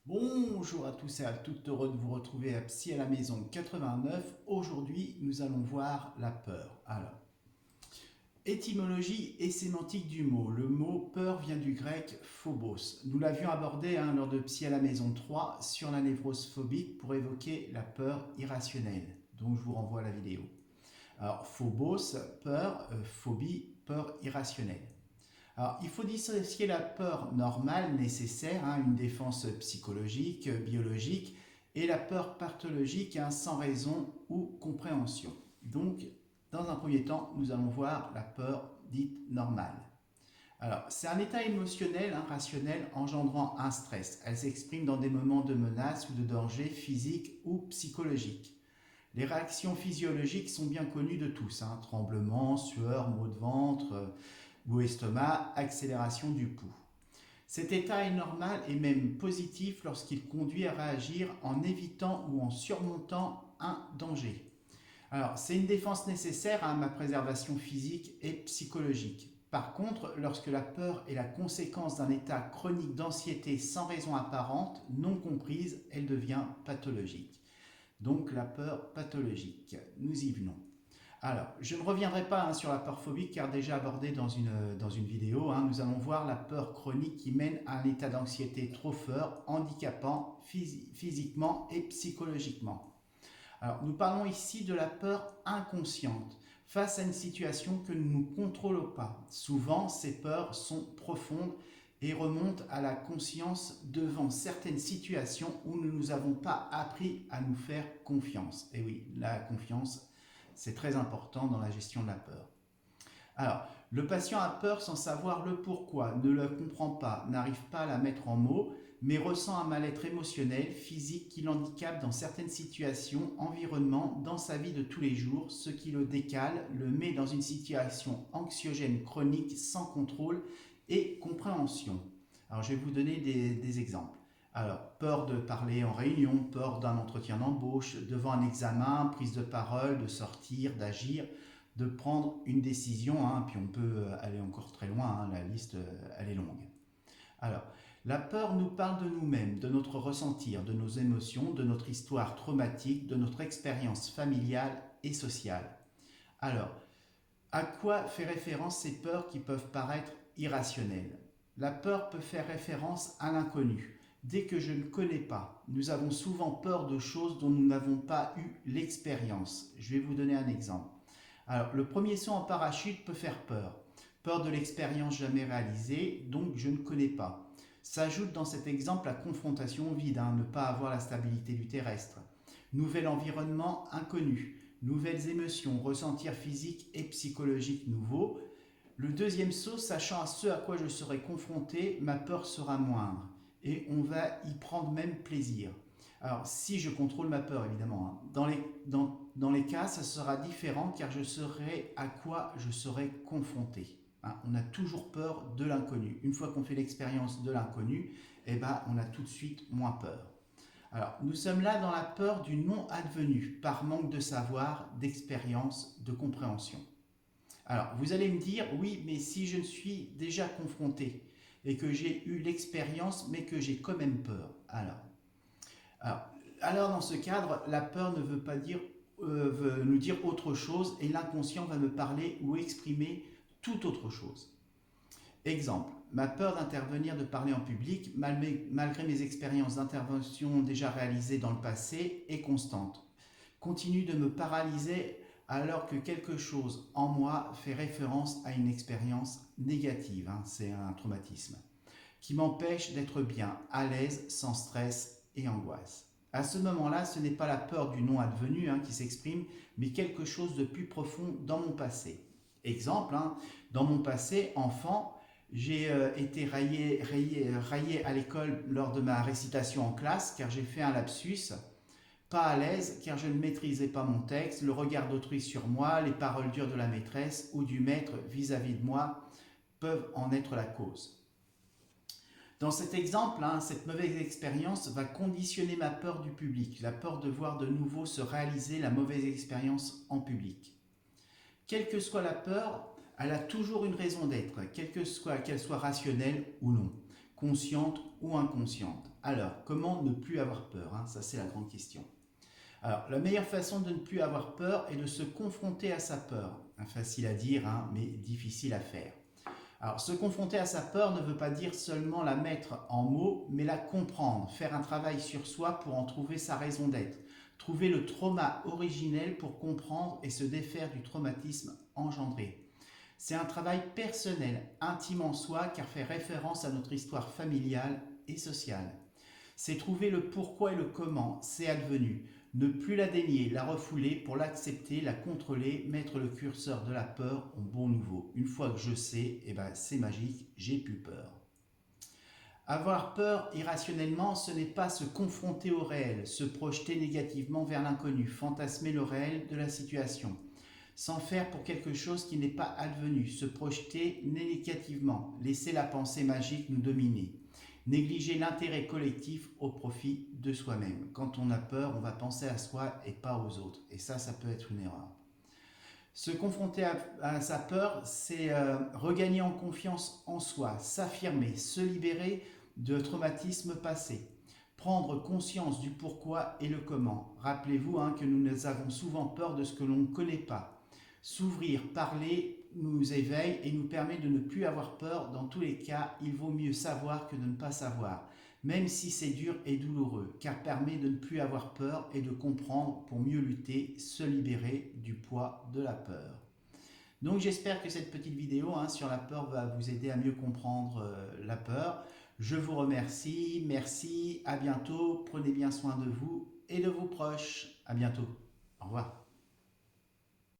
Bonjour à tous et à toutes, heureux de vous retrouver à Psy à la maison 89. Aujourd'hui, nous allons voir la peur. Alors, étymologie et sémantique du mot. Le mot peur vient du grec phobos. Nous l'avions abordé lors de Psy à la maison 3 sur la névrose phobique pour évoquer la peur irrationnelle. Donc, je vous renvoie à la vidéo. Alors, phobos, peur, phobie, peur irrationnelle. Alors, il faut dissocier la peur normale, nécessaire, une défense psychologique, biologique, et la peur pathologique, sans raison ou compréhension. Donc, dans un premier temps, nous allons voir la peur dite normale. Alors, c'est un état émotionnel, rationnel, engendrant un stress. Elle s'exprime dans des moments de menace ou de danger physique ou psychologique. Les réactions physiologiques sont bien connues de tous, tremblements, sueur, maux de ventre, ou estomac, accélération du pouls. Cet état est normal et même positif lorsqu'il conduit à réagir en évitant ou en surmontant un danger. Alors, c'est une défense nécessaire à ma préservation physique et psychologique. Par contre, lorsque la peur est la conséquence d'un état chronique d'anxiété sans raison apparente, non comprise, elle devient pathologique. Donc la peur pathologique. Nous y venons. Alors, je ne reviendrai pas sur la peur phobique car déjà abordée dans une vidéo. Nous allons voir la peur chronique qui mène à un état d'anxiété trop fort, handicapant physiquement et psychologiquement. Alors, nous parlons ici de la peur inconsciente face à une situation que nous ne contrôlons pas. Souvent, ces peurs sont profondes et remontent à la conscience devant certaines situations où nous ne nous avons pas appris à nous faire confiance. Et oui, la confiance, c'est très important dans la gestion de la peur. Alors, le patient a peur sans savoir le pourquoi, ne la comprend pas, n'arrive pas à la mettre en mots, mais ressent un mal-être émotionnel, physique qui l'handicape dans certaines situations, environnements, dans sa vie de tous les jours, ce qui le décale, le met dans une situation anxiogène chronique sans contrôle et compréhension. Alors, je vais vous donner des exemples. Alors, peur de parler en réunion, peur d'un entretien d'embauche, devant un examen, prise de parole, de sortir, d'agir, de prendre une décision, puis on peut aller encore très loin, la liste elle est longue. Alors, la peur nous parle de nous-mêmes, de notre ressentir, de nos émotions, de notre histoire traumatique, de notre expérience familiale et sociale. Alors, à quoi fait référence ces peurs qui peuvent paraître irrationnelles? La peur peut faire référence à l'inconnu. Dès que je ne connais pas, nous avons souvent peur de choses dont nous n'avons pas eu l'expérience. Je vais vous donner un exemple. Alors, le premier saut en parachute peut faire peur. Peur de l'expérience jamais réalisée, donc je ne connais pas. S'ajoute dans cet exemple la confrontation au vide, ne pas avoir la stabilité du terrestre. Nouvel environnement inconnu, nouvelles émotions, ressentir physique et psychologique nouveaux. Le deuxième saut, sachant à ce à quoi je serai confronté, ma peur sera moindre et on va y prendre même plaisir. Alors, si je contrôle ma peur, évidemment, dans les cas, ça sera différent car je saurai à quoi je serai confronté. On a toujours peur de l'inconnu. Une fois qu'on fait l'expérience de l'inconnu, on a tout de suite moins peur. Alors, nous sommes là dans la peur du non advenu, par manque de savoir, d'expérience, de compréhension. Alors, vous allez me dire, oui, mais si je ne suis déjà confronté et que j'ai eu l'expérience, mais que j'ai quand même peur, alors, alors, dans ce cadre, la peur ne veut pas dire, veut nous dire autre chose et l'inconscient va me parler ou exprimer tout autre chose. Exemple, ma peur d'intervenir, de parler en public, malgré mes expériences d'intervention déjà réalisées dans le passé, est constante. Continue de me paralyser alors que quelque chose en moi fait référence à une expérience négative, c'est un traumatisme, qui m'empêche d'être bien, à l'aise, sans stress et angoisse. À ce moment-là, ce n'est pas la peur du non advenu qui s'exprime, mais quelque chose de plus profond dans mon passé. Exemple, dans mon passé, enfant, j'ai été raillé à l'école lors de ma récitation en classe car j'ai fait un lapsus. Pas à l'aise car je ne maîtrisais pas mon texte, le regard d'autrui sur moi, les paroles dures de la maîtresse ou du maître vis-à-vis de moi peuvent en être la cause. Dans cet exemple, cette mauvaise expérience va conditionner ma peur du public, la peur de voir de nouveau se réaliser la mauvaise expérience en public. Quelle que soit la peur, elle a toujours une raison d'être, quelle que soit qu'elle soit rationnelle ou non. consciente ou inconsciente. Alors, comment ne plus avoir peur, hein? Ça, c'est la grande question. Alors, la meilleure façon de ne plus avoir peur est de se confronter à sa peur. Facile à dire, hein, mais difficile à faire. Alors, se confronter à sa peur ne veut pas dire seulement la mettre en mots, mais la comprendre, faire un travail sur soi pour en trouver sa raison d'être, trouver le trauma originel pour comprendre et se défaire du traumatisme engendré. C'est un travail personnel, intime en soi, car fait référence à notre histoire familiale et sociale. C'est trouver le pourquoi et le comment, c'est advenu. Ne plus la dénier, la refouler pour l'accepter, la contrôler, mettre le curseur de la peur en bon nouveau. Une fois que je sais, c'est magique, j'ai plus peur. Avoir peur irrationnellement, ce n'est pas se confronter au réel, se projeter négativement vers l'inconnu, fantasmer le réel de la situation. S'en faire pour quelque chose qui n'est pas advenu, se projeter négativement, laisser la pensée magique nous dominer. Négliger l'intérêt collectif au profit de soi-même. Quand on a peur, on va penser à soi et pas aux autres. Et ça peut être une erreur. Se confronter à sa peur, c'est regagner en confiance en soi, s'affirmer, se libérer de traumatismes passés, prendre conscience du pourquoi et le comment. Rappelez-vous que nous avons souvent peur de ce que l'on ne connaît pas. S'ouvrir, parler nous éveille et nous permet de ne plus avoir peur. Dans tous les cas, il vaut mieux savoir que de ne pas savoir, même si c'est dur et douloureux, car permet de ne plus avoir peur et de comprendre pour mieux lutter, se libérer du poids de la peur. Donc j'espère que cette petite vidéo sur la peur va vous aider à mieux comprendre la peur. Je vous remercie, merci, à bientôt, prenez bien soin de vous et de vos proches. À bientôt, au revoir.